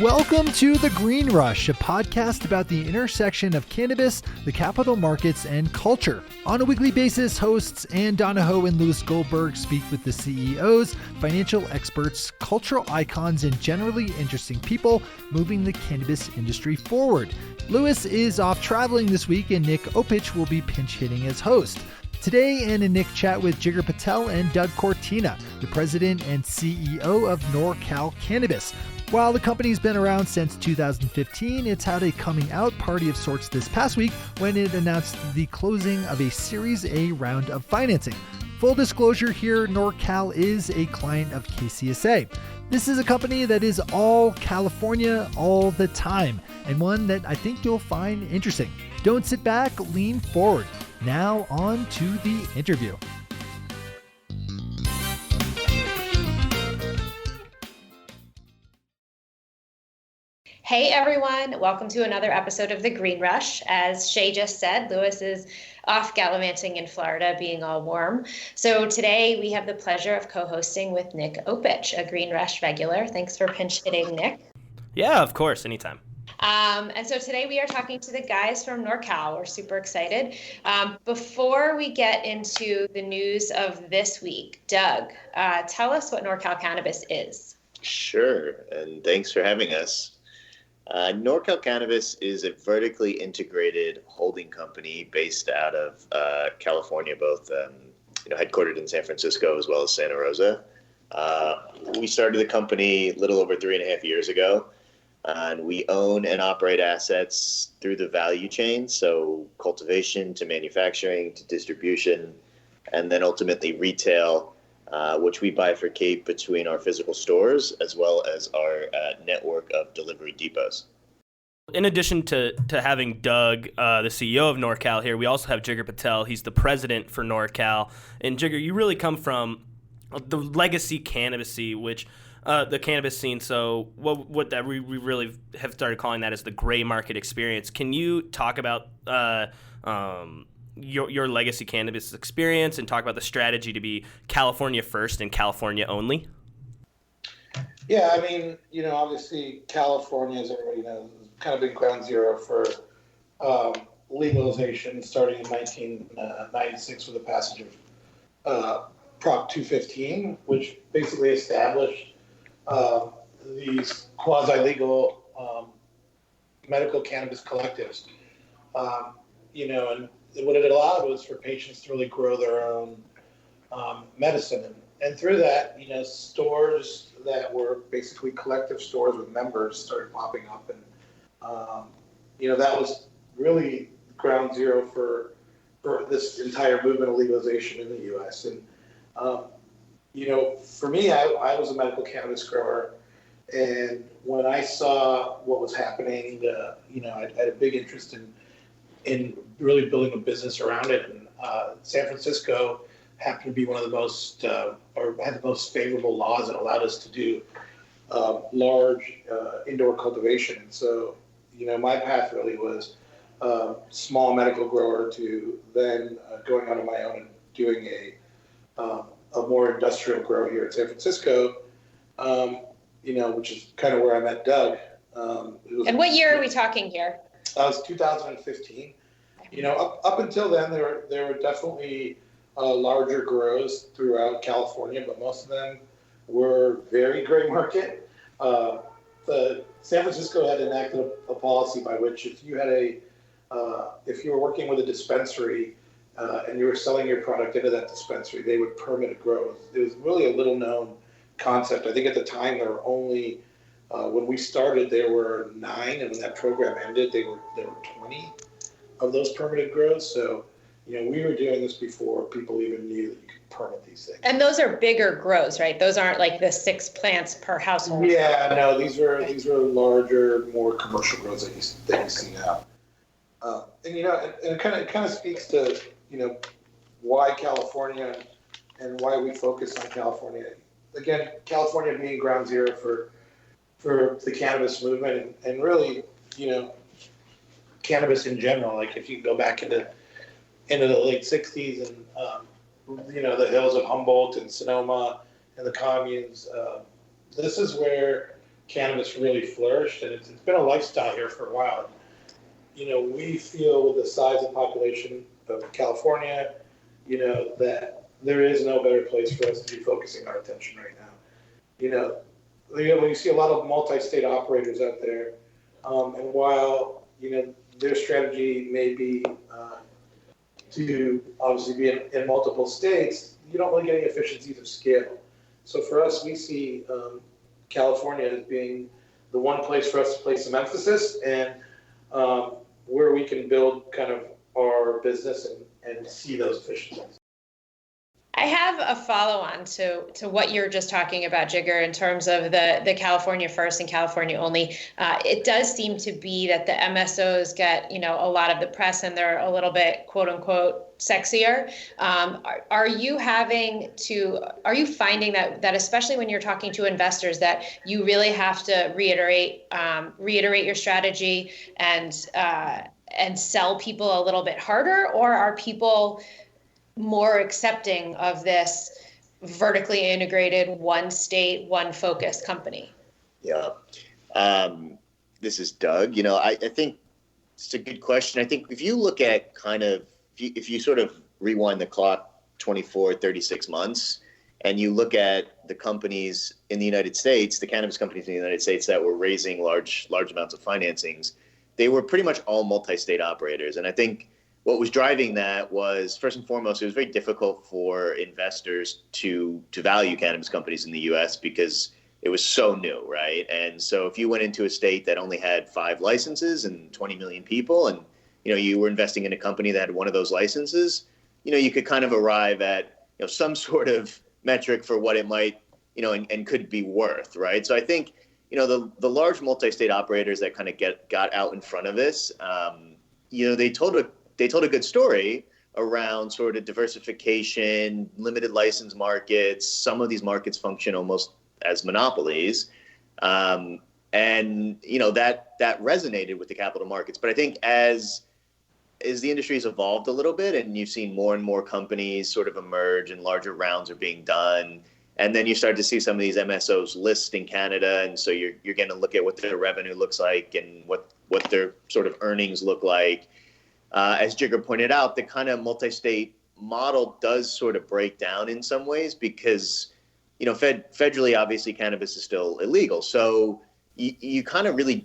Welcome to The Green Rush, a podcast about the intersection of cannabis, the capital markets, and culture. On a weekly basis, hosts Ann Donahoe and Louis Goldberg speak with the CEOs, financial experts, cultural icons, and generally interesting people moving the cannabis industry forward. Louis is off traveling this week, and Nick Opich will be pinch hitting as host. Today, Ann and Nick chat with Jigar Patel and Doug Cortina, the president and CEO of NorCal Cannabis. While the company's been around since 2015, it's had a coming out party of sorts this past week when it announced the closing of a Series A round of financing. Full disclosure here, NorCal is a client of KCSA. This is a company that is all California all the time, and one that I think you'll find interesting. Don't sit back, lean forward. Now on to the interview. Hey everyone, welcome to another episode of The Green Rush. As Shay just said, Louis is off gallivanting in Florida, being all warm. So today we have the pleasure of co-hosting with Nick Opich, a Green Rush regular. Thanks for pinch hitting, Nick. Yeah, of course, anytime. And so today we are talking to the guys from NorCal. We're super excited. Before we get into the news of this week, Doug, tell us what NorCal Cannabis is. Sure, and thanks for having us. NorCal Cannabis is a vertically integrated holding company based out of California, both headquartered in San Francisco as well as Santa Rosa. We started the company a little over 3.5 years ago, and we own and operate assets through the value chain, so cultivation to manufacturing to distribution, and then ultimately retail, which we bifurcate between our physical stores as well as our network of delivery depots. In addition to having Doug, the CEO of NorCal here, we also have Jigar Patel. He's the president for NorCal. And Jigar, you really come from the legacy cannabis the cannabis scene. So what that we really have started calling that as the gray market experience. Can you talk about your legacy cannabis experience and talk about the strategy to be California first and California only? Yeah, I mean, obviously California, as everybody knows, has kind of been ground zero for legalization starting in 1996 with the passage of Prop 215, which basically established these quasi-legal medical cannabis collectives. And what it allowed was for patients to really grow their own medicine. And through that, stores that were basically collective stores with members started popping up. And, that was really ground zero for this entire movement of legalization in the U.S. And, for me, I was a medical cannabis grower. And when I saw what was happening, I had a big interest in really building a business around it. And San Francisco happened to be one of the most, or had the most favorable laws that allowed us to do large indoor cultivation. And so, my path really was small medical grower to then going on my own and doing a more industrial grow here in San Francisco, which is kind of where I met Doug. And what year are we talking here? It was 2015. Up until then, there were definitely larger grows throughout California, but most of them were very gray market. The San Francisco had enacted a policy by which if you were working with a dispensary and you were selling your product into that dispensary, they would permit a grow. It was really a little known concept. I think at the time there were only when we started, there were 9, and when that program ended, there were 20 of those permitted grows. So, we were doing this before people even knew that you could permit these things. And those are bigger grows, right? Those aren't like the 6 plants per household. Yeah, no, these were larger, more commercial grows that you see now. And it kind of speaks to why California and why we focus on California. Again, California being ground zero for the cannabis movement and really, cannabis in general. Like if you go back into the late 60s and, the hills of Humboldt and Sonoma and the communes, this is where cannabis really flourished, and it's been a lifestyle here for a while. We feel with the size and population of California, that there is no better place for us to be focusing our attention right now. When you see a lot of multi-state operators out there, and while, their strategy may be to obviously be in multiple states, you don't really get any efficiencies of scale. So for us, we see California as being the one place for us to place some emphasis, and where we can build kind of our business and see those efficiencies. I have a follow-on to what you're just talking about, Jigar, in terms of the California first and California only. It does seem to be that the MSOs get, a lot of the press, and they're a little bit, quote unquote, sexier. Are you finding that especially when you're talking to investors, that you really have to reiterate your strategy and sell people a little bit harder, or are people more accepting of this vertically integrated, one state, one focused company? Yeah. This is Doug. I think it's a good question. I think if you look at if you sort of rewind the clock 24, 36 months, and you look at the companies in the United States, the cannabis companies in the United States that were raising large amounts of financings, they were pretty much all multi-state operators. And I think what was driving that was, first and foremost, it was very difficult for investors to value cannabis companies in the U.S. because it was so new, right? And so if you went into a state that only had 5 licenses and 20 million people, and you were investing in a company that had one of those licenses, you could kind of arrive at some sort of metric for what it might and could be worth, right? So I think the large multi-state operators that kind of got out in front of this, they told a good story around sort of diversification, limited license markets. Some of these markets function almost as monopolies. And, that resonated with the capital markets. But I think as the industry has evolved a little bit, and you've seen more and more companies sort of emerge and larger rounds are being done, and then you start to see some of these MSOs list in Canada. And so you're going to look at what their revenue looks like and what their sort of earnings look like. As Jigar pointed out, the kind of multi-state model does sort of break down in some ways because, federally, obviously, cannabis is still illegal. So you kind of really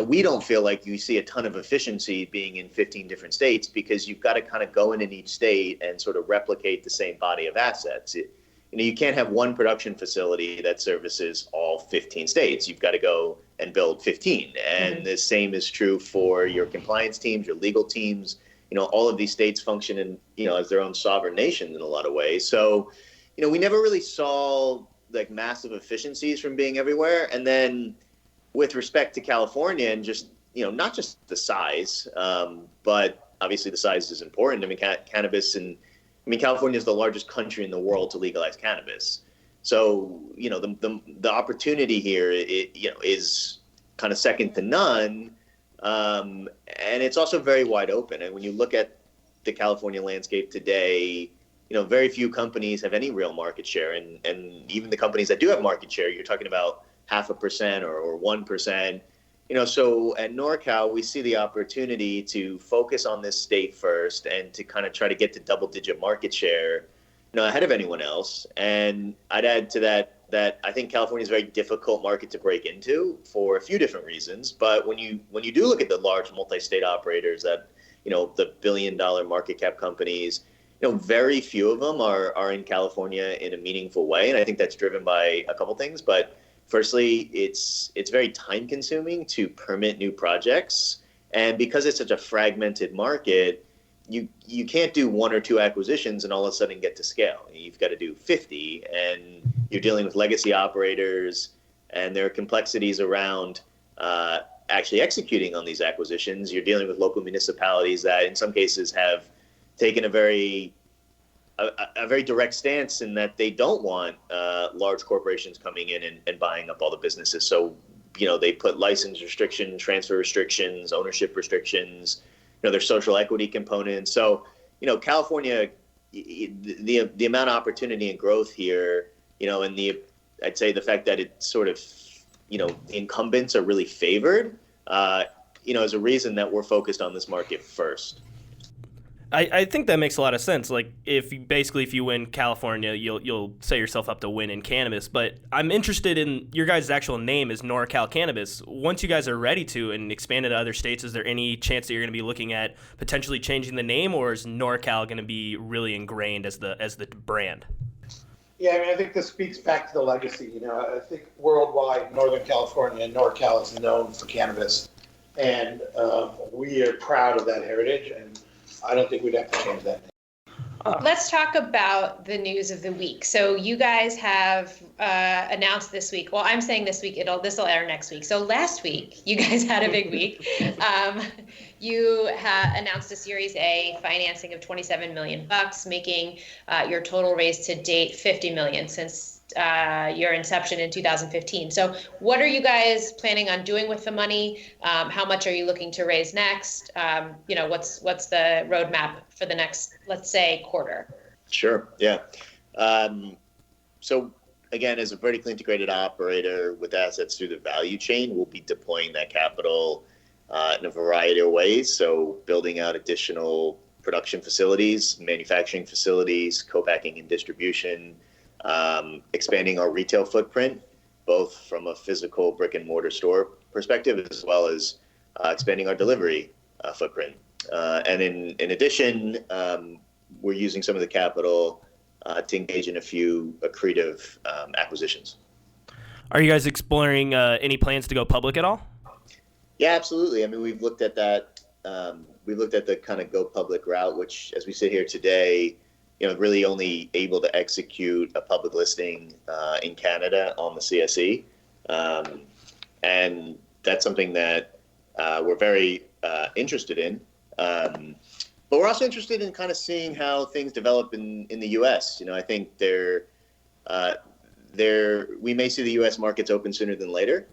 we don't feel like you see a ton of efficiency being in 15 different states, because you've got to kind of go in each state and sort of replicate the same body of assets. You can't have one production facility that services all 15 states. You've got to go and build 15. And the same is true for your compliance teams, your legal teams. All of these states function in, as their own sovereign nations in a lot of ways. So, we never really saw like massive efficiencies from being everywhere. And then with respect to California and just, not just the size, but obviously the size is important. I mean, California is the largest country in the world to legalize cannabis. So, the opportunity here, is kind of second to none. And it's also very wide open. And when you look at the California landscape today, very few companies have any real market share. And even the companies that do have market share, you're talking about 0.5% or 1%. So at NorCal, we see the opportunity to focus on this state first and to kind of try to get to double-digit market share, ahead of anyone else. And I'd add to that I think California is a very difficult market to break into for a few different reasons. But when you do look at the large multi-state operators that, the billion-dollar market cap companies, very few of them are in California in a meaningful way. And I think that's driven by a couple things. But firstly, it's very time consuming to permit new projects. And because it's such a fragmented market, you can't do 1 or 2 acquisitions and all of a sudden get to scale. You've got to do 50, and you're dealing with legacy operators, and there are complexities around actually executing on these acquisitions. You're dealing with local municipalities that in some cases have taken a very direct stance in that they don't want large corporations coming in and buying up all the businesses. So, they put license restrictions, transfer restrictions, ownership restrictions, there's social equity components. So, California, the amount of opportunity and growth here, and I'd say the fact that it sort of, the incumbents are really favored, is a reason that we're focused on this market first. I think that makes a lot of sense. Like, if you win California, you'll set yourself up to win in cannabis. But I'm interested in your guys' actual name is NorCal Cannabis. Once you guys are ready to and expand into other states, is there any chance that you're going to be looking at potentially changing the name, or is NorCal going to be really ingrained as the brand? Yeah, I mean, I think this speaks back to the legacy. I think worldwide, Northern California and NorCal is known for cannabis, and we are proud of that heritage, and I don't think we'd have to change that name. Let's talk about the news of the week. So you guys have announced this week. Well, I'm saying this week. This will air next week. So last week, you guys had a big week. You announced a Series A financing of $27 million, making your total raise to date $50 million since your inception in 2015. So what are you guys planning on doing with the money? How much are you looking to raise next? What's the roadmap for the next, let's say, quarter? Sure. Yeah. So again, as a vertically integrated operator with assets through the value chain, we'll be deploying that capital in a variety of ways. So building out additional production facilities, manufacturing facilities, co-packing and distribution, expanding our retail footprint, both from a physical brick and mortar store perspective, as well as expanding our delivery footprint. And in addition, we're using some of the capital to engage in a few accretive acquisitions. Are you guys exploring any plans to go public at all? Yeah, absolutely. I mean, we've looked at that. We've looked at the kind of go public route, which, as we sit here today, really only able to execute a public listing in Canada on the CSE. And that's something that we're very interested in. But we're also interested in kind of seeing how things develop in the U.S. I think we may see the U.S. markets open sooner than later.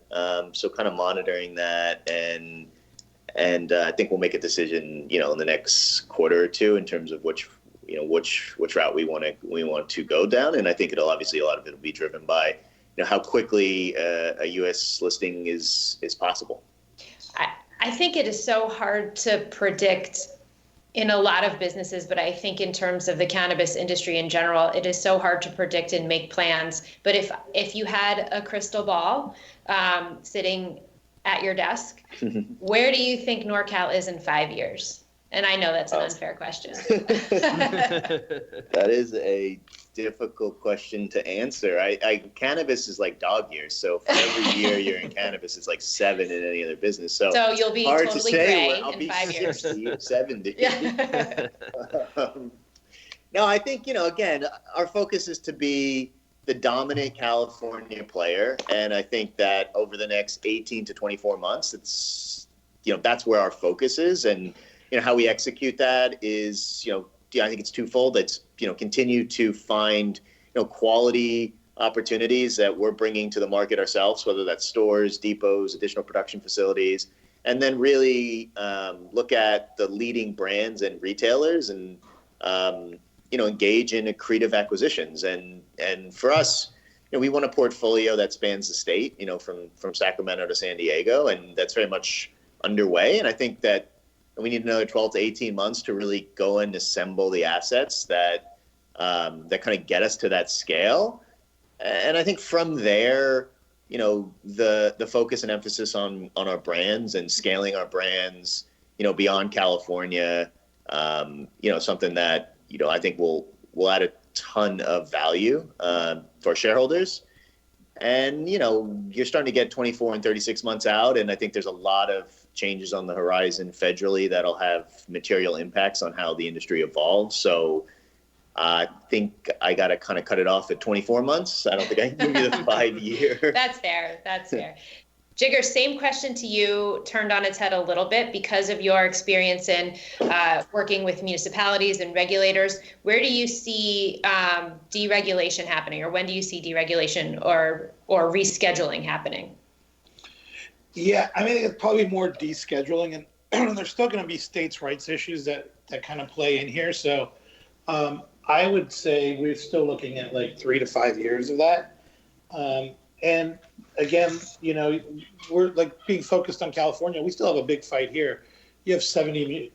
So kind of monitoring that, and I think we'll make a decision, in the next quarter or two in terms of which route we want to go down. And I think a lot of it will be driven by how quickly a U.S. listing is possible. I think it is so hard to predict in a lot of businesses, but I think in terms of the cannabis industry in general, it is so hard to predict and make plans. But if you had a crystal ball sitting at your desk, where do you think NorCal is in 5 years? And I know that's an unfair question. That is a difficult question to answer. Cannabis is like dog years. So for every year you're in cannabis, it's like 7 in any other business. So you'll be hard totally to say. gray I'll in be 5 years. 60 or 70. Yeah. No, I think, again, our focus is to be the dominant California player. And I think that over the next 18 to 24 months, it's, that's where our focus is. And, how we execute that is, I think it's twofold. It's, continue to find, quality opportunities that we're bringing to the market ourselves, whether that's stores, depots, additional production facilities, and then really look at the leading brands and retailers and, engage in accretive acquisitions. And for us, we want a portfolio that spans the state, from Sacramento to San Diego, and that's very much underway. And I think that we need another 12 to 18 months to really go and assemble the assets that kind of get us to that scale. And I think from there, the focus and emphasis on our brands and scaling our brands, beyond California, something that, I think will add a ton of value for shareholders. And, you're starting to get 24 and 36 months out. And I think there's a lot of changes on the horizon federally that'll have material impacts on how the industry evolves. So I think I got to kind of cut it off at 24 months. I don't think I can give you the 5 year. That's fair. Jigar, same question to you, turned on its head a little bit because of your experience in working with municipalities and regulators. Where do you see deregulation happening, or when do you see deregulation or rescheduling happening? Yeah, I mean, it's probably more descheduling, and there's still going to be states' rights issues that kind of play in here. So I would say we're still looking at like 3 to 5 years of that. And again, we're like being focused on California. We still have a big fight here. You have 70%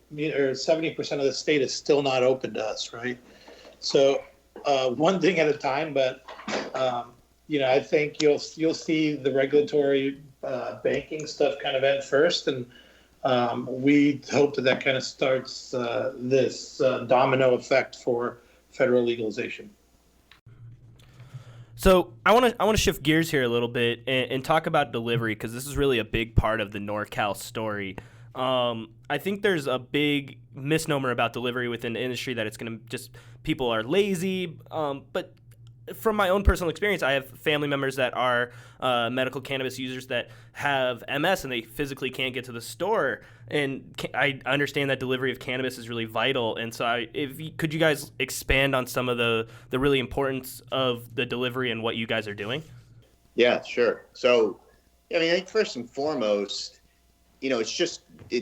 of the state is still not open to us, right? So one thing at a time, but I think you'll see the regulatory banking stuff kind of end first, and we hope that kind of starts this domino effect for federal legalization. So I want to shift gears here a little bit and talk about delivery, because this is really a big part of the NorCal story. I think there's a big misnomer about delivery within the industry, that it's going to just, people are lazy. But from my own personal experience, I have family members that are medical cannabis users that have MS and they physically can't get to the store. And I understand that delivery of cannabis is really vital. And so could you guys expand on some of the really importance of the delivery and what you guys are doing? Yeah, sure. So, I think first and foremost,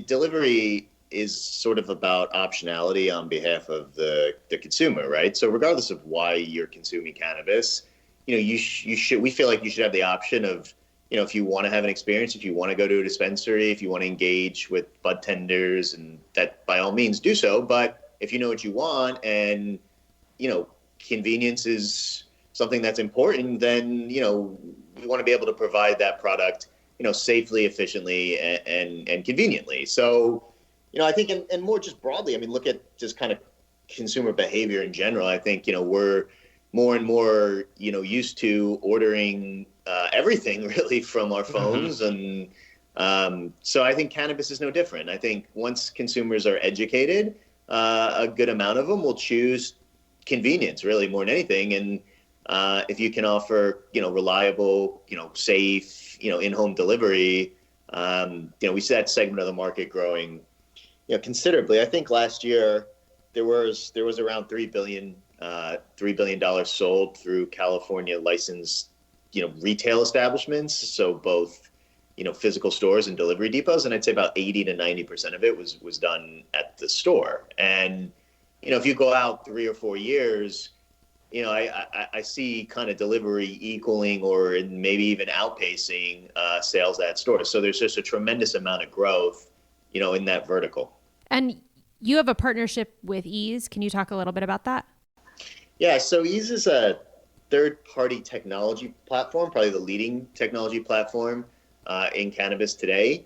delivery is sort of about optionality on behalf of the consumer, right? So regardless of why you're consuming cannabis, we feel like you should have the option of, if you want to have an experience, if you want to go to a dispensary, if you want to engage with bud tenders, and that by all means do so. But if you know what you want and, convenience is something that's important, then, we want to be able to provide that product, safely, efficiently, and conveniently. So, I think, and more just broadly, look at just kind of consumer behavior in general. I think, we're more and more, used to ordering everything really from our phones. Mm-hmm. And so I think cannabis is no different. I think once consumers are educated, a good amount of them will choose convenience really more than anything. And if you can offer, reliable, safe, in-home delivery, we see that segment of the market growing, considerably. I think last year there was around $3 billion sold through California licensed, retail establishments. So both, physical stores and delivery depots. And I'd say about 80 to 90% of it was done at the store. And, if you go out 3 or 4 years, I see kind of delivery equaling or maybe even outpacing sales at stores. So there's just a tremendous amount of growth, in that vertical. And you have a partnership with Ease. Can you talk a little bit about that? Yeah, so Ease is a third-party technology platform, probably the leading technology platform in cannabis today.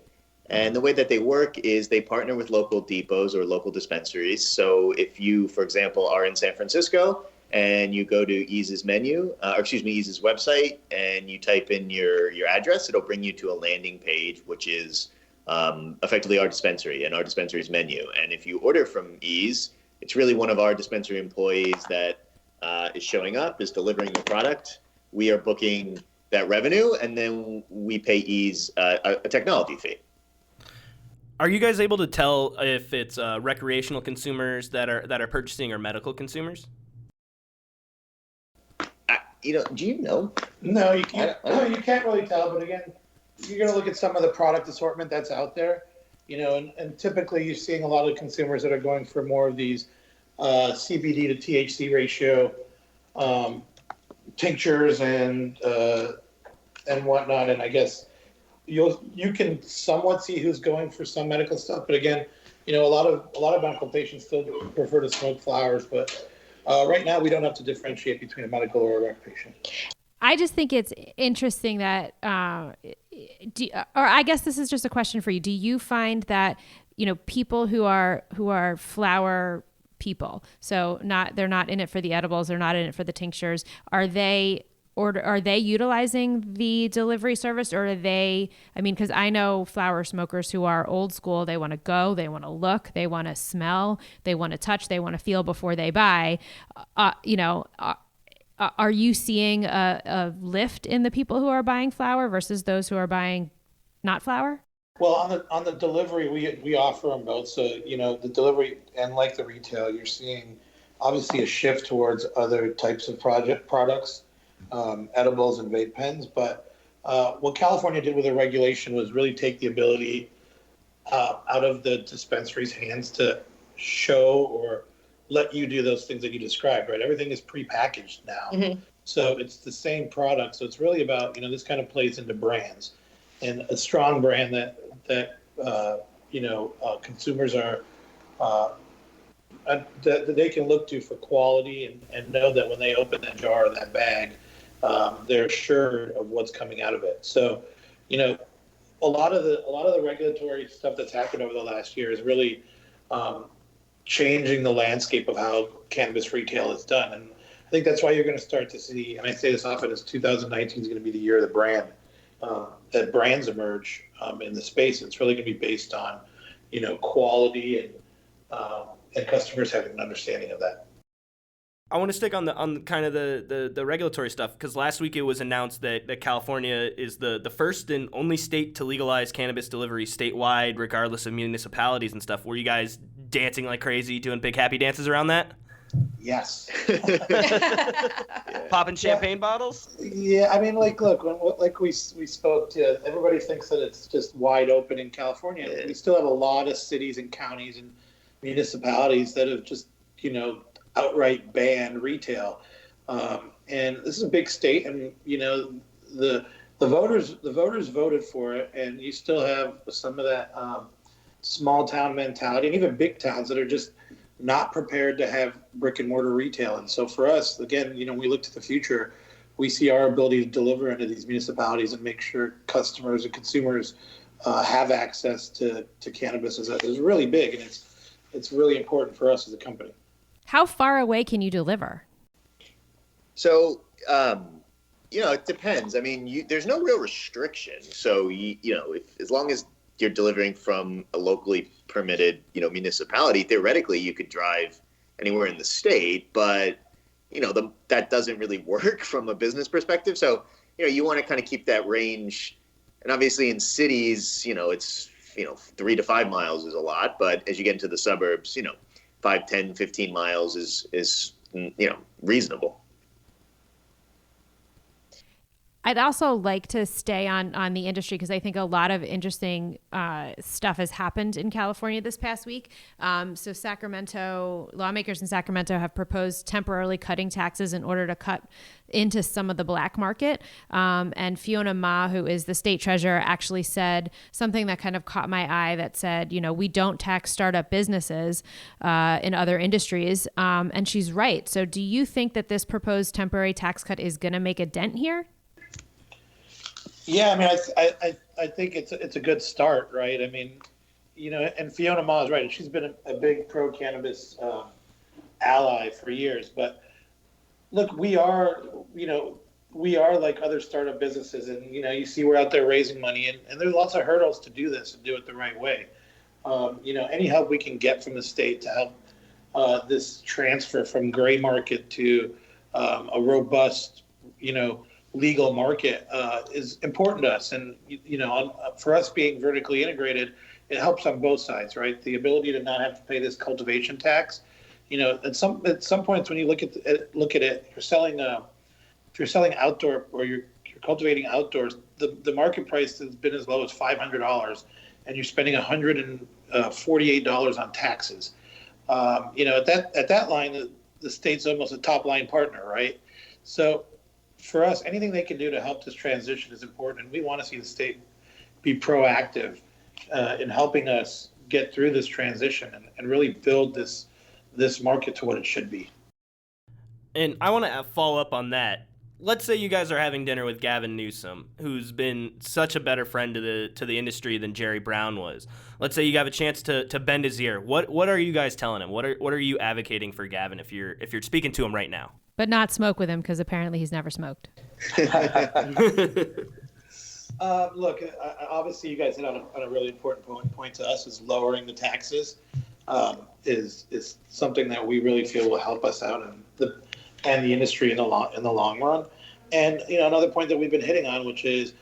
And the way that they work is they partner with local depots or local dispensaries. So if you, for example, are in San Francisco and you go to Ease's Ease's website, and you type in your address, it'll bring you to a landing page, which is effectively our dispensary and our dispensary's menu. And if you order from Ease, it's really one of our dispensary employees that is showing up, is delivering the product. We are booking that revenue, and then we pay Ease a technology fee. Are you guys able to tell if it's recreational consumers that are purchasing or medical consumers? Do you know? No, you can't. You can't really tell. But again, you're going to look at some of the product assortment that's out there, and typically you're seeing a lot of consumers that are going for more of these CBD to THC ratio tinctures and whatnot. And I guess you can somewhat see who's going for some medical stuff. But again, a lot of medical patients still prefer to smoke flowers. But right now, we don't have to differentiate between a medical or a rec patient. I just think it's interesting that, or I guess this is just a question for you. Do you find that, people who are flower people, so they're not in it for the edibles, they're not in it for the tinctures, are they utilizing the delivery service, or are they, because I know flower smokers who are old school, they want to go, they want to look, they want to smell, they want to touch, they want to feel before they buy. Are you seeing a lift in the people who are buying flower versus those who are buying not flower? Well, on the delivery, we offer them both. So, the delivery and like the retail, you're seeing obviously a shift towards other types of products, edibles and vape pens. But what California did with the regulation was really take the ability out of the dispensary's hands to show or let you do those things that you described, right? Everything is prepackaged now. Mm-hmm. So it's the same product. So it's really about, this kind of plays into brands, and a strong brand that consumers are that they can look to for quality, and know that when they open that jar or that bag, they're assured of what's coming out of it. So, a lot of the regulatory stuff that's happened over the last year is really changing the landscape of how cannabis retail is done. And I think that's why you're going to start to see, and I say this often, is 2019 is going to be the year of the brand, that brands emerge in the space. It's really going to be based on, quality and customers having an understanding of that. I want to stick on kind of the regulatory stuff, because last week it was announced that California is the first and only state to legalize cannabis delivery statewide, regardless of municipalities and stuff. Were you guys dancing like crazy, doing big happy dances around that? Yes. Popping champagne bottles? Yeah, I mean, look, we spoke to, everybody thinks that it's just wide open in California. Yeah. We still have a lot of cities and counties and municipalities that have just, outright banned retail. And this is a big state, and, the voters voted for it, and you still have some of that small town mentality, and even big towns that are just not prepared to have brick and mortar retail. And so for us, again, we look to the future, we see our ability to deliver into these municipalities and make sure customers and consumers have access to cannabis is really big, and it's really important for us as a company. How far away can you deliver? So, it depends. I mean, there's no real restriction. So, as long as you're delivering from a locally permitted, municipality, theoretically you could drive anywhere in the state, but, that doesn't really work from a business perspective. So, you want to kind of keep that range. And obviously in cities, it's, 3 to 5 miles is a lot, but as you get into the suburbs, 5, 10, 15 miles is reasonable. I'd also like to stay on the industry, because I think a lot of interesting stuff has happened in California this past week. So lawmakers in Sacramento have proposed temporarily cutting taxes in order to cut into some of the black market. And Fiona Ma, who is the state treasurer, actually said something that kind of caught my eye, that said, we don't tax startup businesses in other industries. And she's right. So do you think that this proposed temporary tax cut is going to make a dent here? Yeah, I mean, I think it's a good start, right? I mean, and Fiona Ma is right. She's been a big pro-cannabis ally for years. But look, we are like other startup businesses, and you see we're out there raising money, and there's lots of hurdles to do this and do it the right way. Any help we can get from the state to help this transfer from gray market to a robust, legal market is important to us. And for us being vertically integrated, it helps on both sides, right? The ability to not have to pay this cultivation tax. At some points when you look at it, if you're selling outdoor, or you're cultivating outdoors, the market price has been as low as $500, and you're spending $148 on taxes. At that line, the state's almost a top line partner, right? So for us, anything they can do to help this transition is important, and we want to see the state be proactive in helping us get through this transition and really build this market to what it should be. And I want to follow up on that. Let's say you guys are having dinner with Gavin Newsom, who's been such a better friend to the industry than Jerry Brown was. Let's say you have a chance to bend his ear. What are you guys telling him? What are you advocating for Gavin if you're speaking to him right now? But not smoke with him, because apparently he's never smoked. Look, obviously you guys hit on a really important point to us, is lowering the taxes is something that we really feel will help us out and the industry in the long run. And another point that we've been hitting on, which is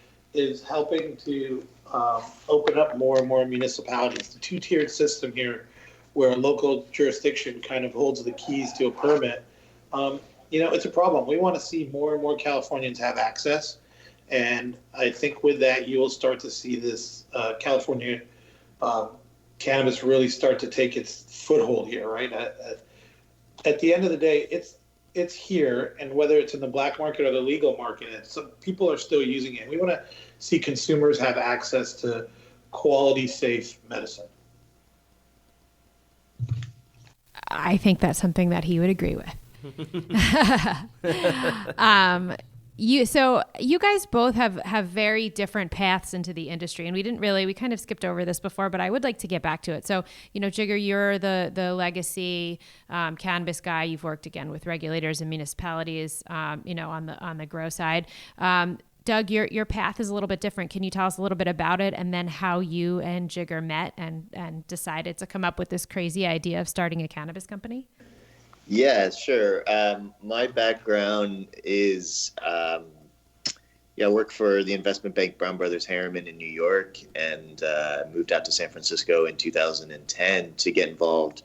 helping to open up more and more municipalities. The two-tiered system here, where a local jurisdiction kind of holds the keys to a permit. It's a problem. We want to see more and more Californians have access. And I think with that, you will start to see this California cannabis really start to take its foothold here, right? At the end of the day, it's here, and whether it's in the black market or the legal market, some people are still using it. We want to see consumers have access to quality, safe medicine. I think that's something that he would agree with. You guys both have very different paths into the industry, and we kind of skipped over this before, but I would like to get back to it. So, Jigar, you're the legacy cannabis guy. You've worked again with regulators and municipalities, on the grow side. Doug, your path is a little bit different. Can you tell us a little bit about it, and then how you and Jigar met and decided to come up with this crazy idea of starting a cannabis company? Yeah, sure. My background is, I work for the investment bank Brown Brothers Harriman in New York, and moved out to San Francisco in 2010 to get involved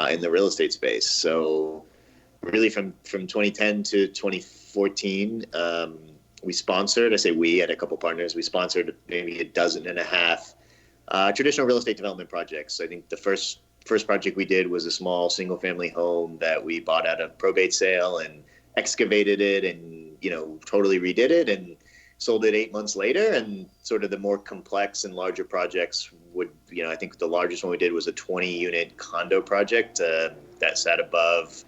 in the real estate space. So really from 2010 to 2014, we sponsored, I had a couple partners, we sponsored maybe a dozen and a half traditional real estate development projects. I think the first project we did was a small single family home that we bought out of probate sale and excavated it and, totally redid it and sold it 8 months later. And sort of the more complex and larger projects would, I think the largest one we did was a 20-unit condo project that sat above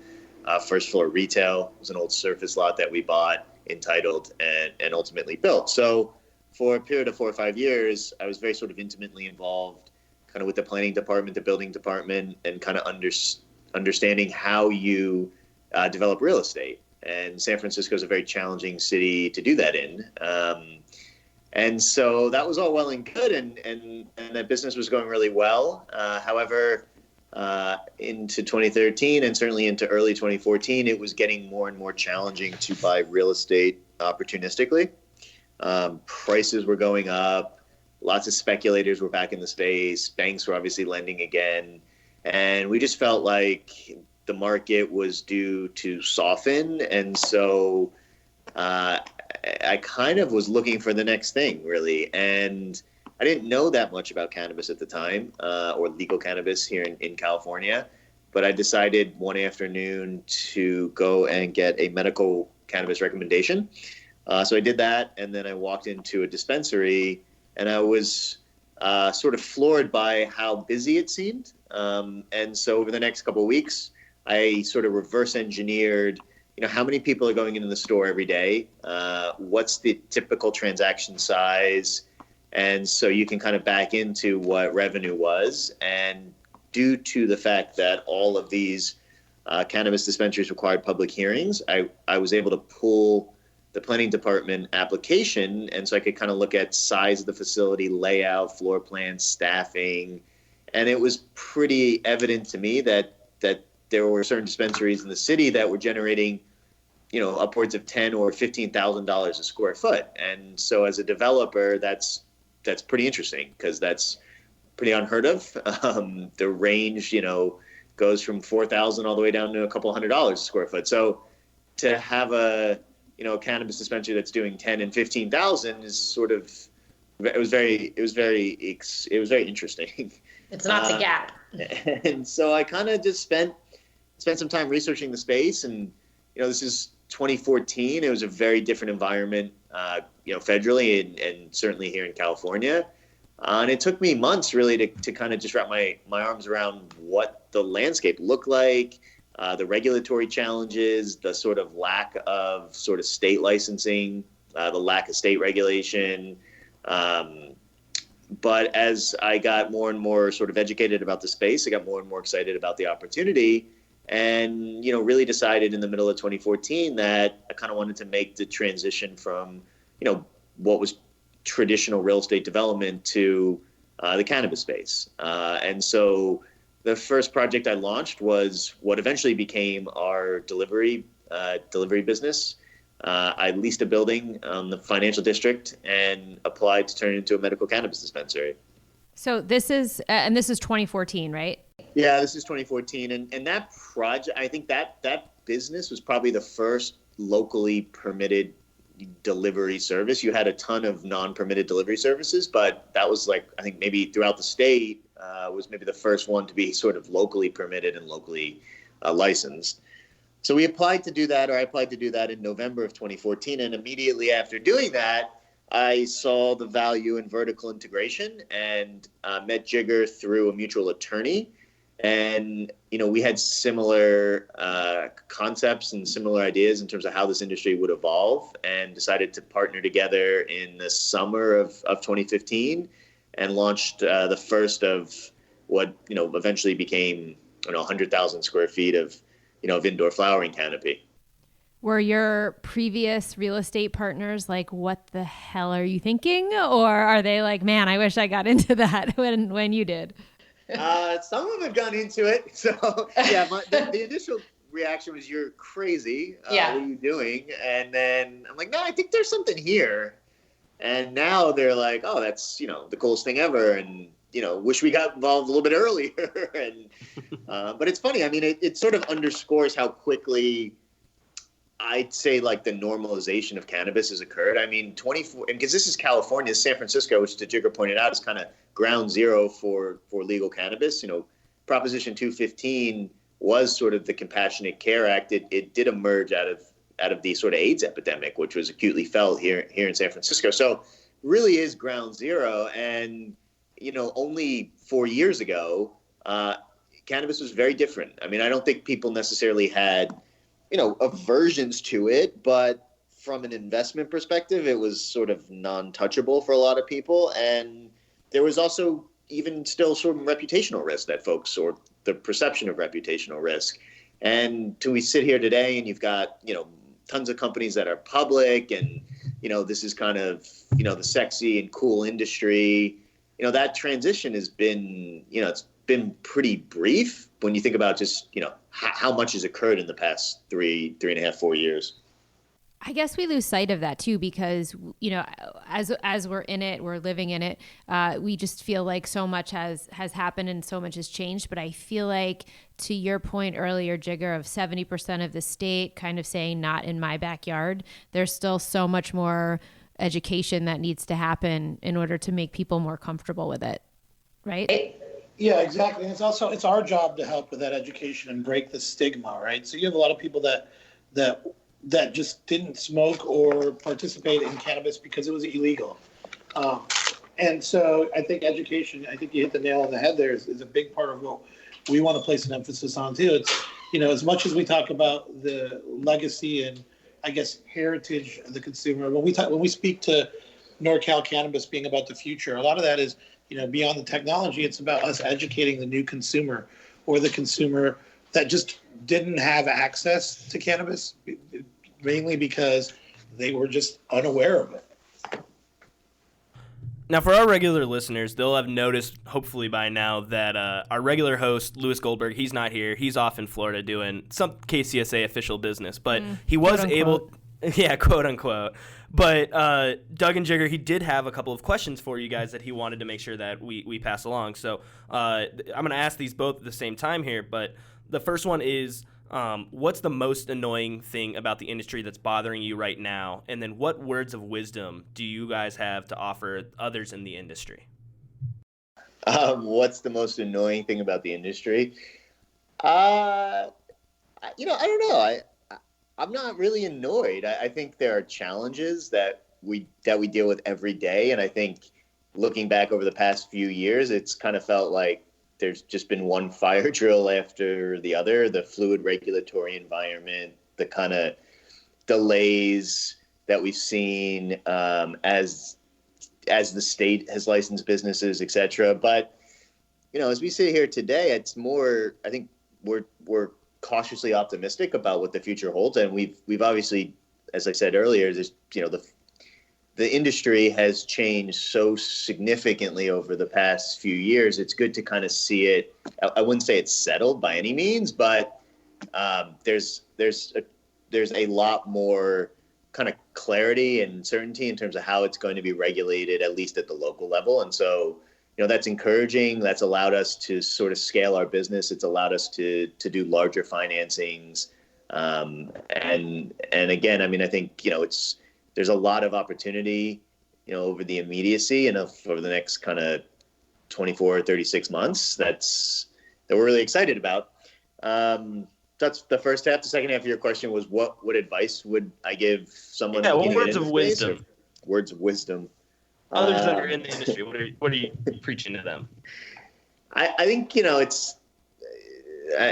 first floor retail. It was an old surface lot that we bought, entitled, and ultimately built. So for a period of 4 or 5 years, I was very sort of intimately involved kind of with the planning department, the building department, and kind of understanding how you develop real estate. And San Francisco is a very challenging city to do that in. And so that was all well and good, and that business was going really well. However, into 2013 and certainly into early 2014, it was getting more and more challenging to buy real estate opportunistically. Prices were going up. Lots of speculators were back in the space. Banks were obviously lending again. And we just felt like the market was due to soften. And so I kind of was looking for the next thing, really. And I didn't know that much about cannabis at the time, or legal cannabis here in California. But I decided one afternoon to go and get a medical cannabis recommendation. So I did that, and then I walked into a dispensary, and I was sort of floored by how busy it seemed. And so over the next couple of weeks, I sort of reverse engineered, how many people are going into the store every day? What's the typical transaction size? And so you can kind of back into what revenue was. And due to the fact that all of these cannabis dispensaries required public hearings, I was able to pull the planning department application, and so I could kind of look at size of the facility, layout, floor plans, staffing, and it was pretty evident to me that there were certain dispensaries in the city that were generating, upwards of $10,000 or $15,000 a square foot. And so as a developer, that's pretty interesting because that's pretty unheard of. The range, goes from $4,000 all the way down to a couple $100 a square foot. So to have a cannabis dispensary that's doing 10 and 15,000 is sort of, it was very interesting. It's not the gap. And so I kind of just spent some time researching the space, and this is 2014. It was a very different environment, federally and certainly here in California. And it took me months really to kind of just wrap my arms around what the landscape looked like, the regulatory challenges, the sort of lack of sort of state licensing, the lack of state regulation. But as I got more and more sort of educated about the space, I got more and more excited about the opportunity, and really decided in the middle of 2014 that I kind of wanted to make the transition from what was traditional real estate development to the cannabis space. And so the first project I launched was what eventually became our delivery business. I leased a building on the financial district and applied to turn it into a medical cannabis dispensary. So this is 2014, right? Yeah, this is 2014. And that project, I think that business was probably the first locally permitted delivery service. You had a ton of non-permitted delivery services, but that was I think maybe throughout the state was maybe the first one to be sort of locally permitted and locally licensed. So we applied to do that, or I applied to do that in November of 2014. And immediately after doing that, I saw the value in vertical integration and met Jigar through a mutual attorney. And, we had similar concepts and similar ideas in terms of how this industry would evolve, and decided to partner together in the summer of 2015 and launched the first of what, eventually became, 100,000 square feet of indoor flowering canopy. Were your previous real estate partners like, what the hell are you thinking? Or are they like, man, I wish I got into that when you did? Some of them have gone into it. So yeah, the initial reaction was, you're crazy. What are you doing? And then I'm like, no, I think there's something here. And now they're like, oh, that's, the coolest thing ever. And, wish we got involved a little bit earlier. And, but it's funny. I mean, it sort of underscores how quickly I'd say like the normalization of cannabis has occurred. I mean, 24, because this is California, San Francisco, which Jigar pointed out is kind of ground zero for legal cannabis. Proposition 215 was sort of the Compassionate Care Act. It did emerge out of the sort of AIDS epidemic, which was acutely felt here in San Francisco. So really is ground zero. And, only 4 years ago, cannabis was very different. I mean, I don't think people necessarily had, aversions to it, but from an investment perspective, it was sort of non-touchable for a lot of people. And there was also even still sort of reputational risk that folks, or the perception of reputational risk. And till we sit here today and you've got, tons of companies that are public, and, this is kind of, the sexy and cool industry, that transition has been, it's been pretty brief when you think about just, how much has occurred in the past 3.5, 4 years. I guess we lose sight of that too, because, as we're in it, we're living in it. We just feel like so much has happened and so much has changed. But I feel like, to your point earlier, Jigar, of 70% of the state kind of saying not in my backyard, there's still so much more education that needs to happen in order to make people more comfortable with it. Right? Yeah, exactly. And it's our job to help with that education and break the stigma, right? So you have a lot of people that just didn't smoke or participate in cannabis because it was illegal. And so I think education, I think you hit the nail on the head there, is a big part of what we want to place an emphasis on too. It's, as much as we talk about the legacy and, I guess, heritage of the consumer, when we speak to NorCal Cannabis being about the future, a lot of that is, beyond the technology, it's about us educating the new consumer, or the consumer that just didn't have access to cannabis, mainly because they were just unaware of it. Now, for our regular listeners, they'll have noticed, hopefully by now, that our regular host, Louis Goldberg, he's not here. He's off in Florida doing some KCSA official business. But he was able, yeah, quote unquote. But Doug and Jigar, he did have a couple of questions for you guys that he wanted to make sure that we pass along. So I'm going to ask these both at the same time here. But the first one is, what's the most annoying thing about the industry that's bothering you right now? And then what words of wisdom do you guys have to offer others in the industry? What's the most annoying thing about the industry? I don't know. I'm not really annoyed. I think there are challenges that we deal with every day. And I think looking back over the past few years, it's kind of felt like there's just been one fire drill after the other. The fluid regulatory environment, the kind of delays that we've seen as the state has licensed businesses, et cetera. But, as we sit here today, it's more, I think we're cautiously optimistic about what the future holds. And we've obviously, as I said earlier, just, the industry has changed so significantly over the past few years. It's good to kind of see it. I wouldn't say it's settled by any means, but there's a lot more kind of clarity and certainty in terms of how it's going to be regulated, at least at the local level. And so, that's encouraging. That's allowed us to sort of scale our business. It's allowed us to do larger financings. And again, I mean, I think, there's a lot of opportunity, over the immediacy and over the next kind of 24 or 36 months that we're really excited about. that's the first half. The second half of your question was what advice would I give someone? Yeah, looking what to words get into of the space, wisdom? Words of wisdom. Others that are in the industry, what are you preaching to them? I think, it's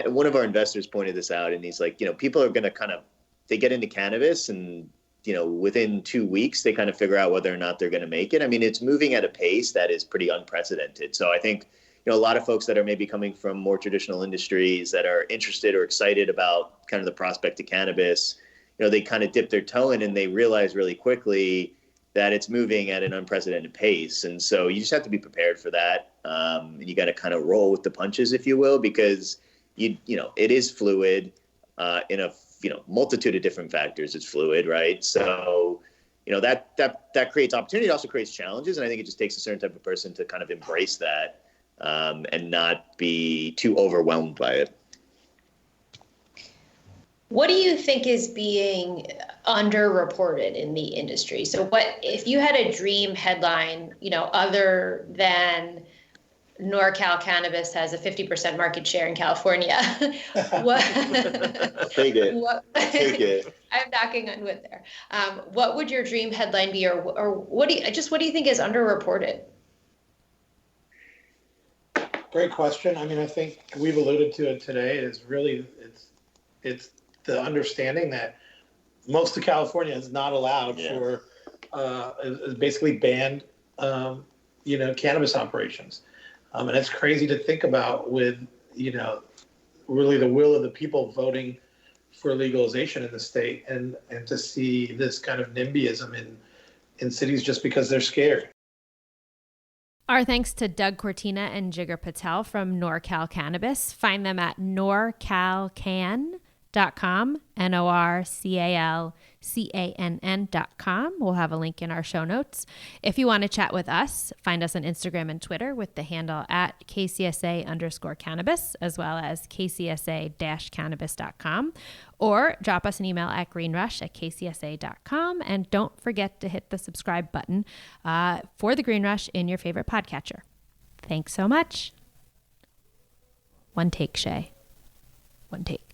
one of our investors pointed this out, and he's like, people are going to they get into cannabis and, within 2 weeks, they kind of figure out whether or not they're going to make it. I mean, it's moving at a pace that is pretty unprecedented. So I think, a lot of folks that are maybe coming from more traditional industries that are interested or excited about kind of the prospect of cannabis, they kind of dip their toe in and they realize really quickly that it's moving at an unprecedented pace. And so you just have to be prepared for that. And you got to kind of roll with the punches, if you will, because it is fluid in a multitude of different factors. It's fluid, right? So that creates opportunity. It also creates challenges, and I think it just takes a certain type of person to kind of embrace that and not be too overwhelmed by it. What do you think is being underreported in the industry? So what if you had a dream headline, other than NorCal Cannabis has a 50% market share in California? What, I'll take it. I'll take it. I'm knocking on wood there. What would your dream headline be, or what do you think is underreported? Great question. I mean, I think we've alluded to it today. It's the understanding that most of California is not allowed for, is basically banned, cannabis operations. And it's crazy to think about with, really the will of the people voting for legalization in the state, and to see this kind of NIMBYism in cities just because they're scared. Our thanks to Doug Cortina and Jigar Patel from NorCal Cannabis. Find them at norcalcann.com, NorCalCann.com. We'll have a link in our show notes. If you want to chat with us, find us on Instagram and Twitter with the handle at KCSA_cannabis, as well as KCSA-cannabis.com, or drop us an email at greenrush@kcsa.com. And don't forget to hit the subscribe button for the Green Rush in your favorite podcatcher. Thanks so much. One take, Shay. One take.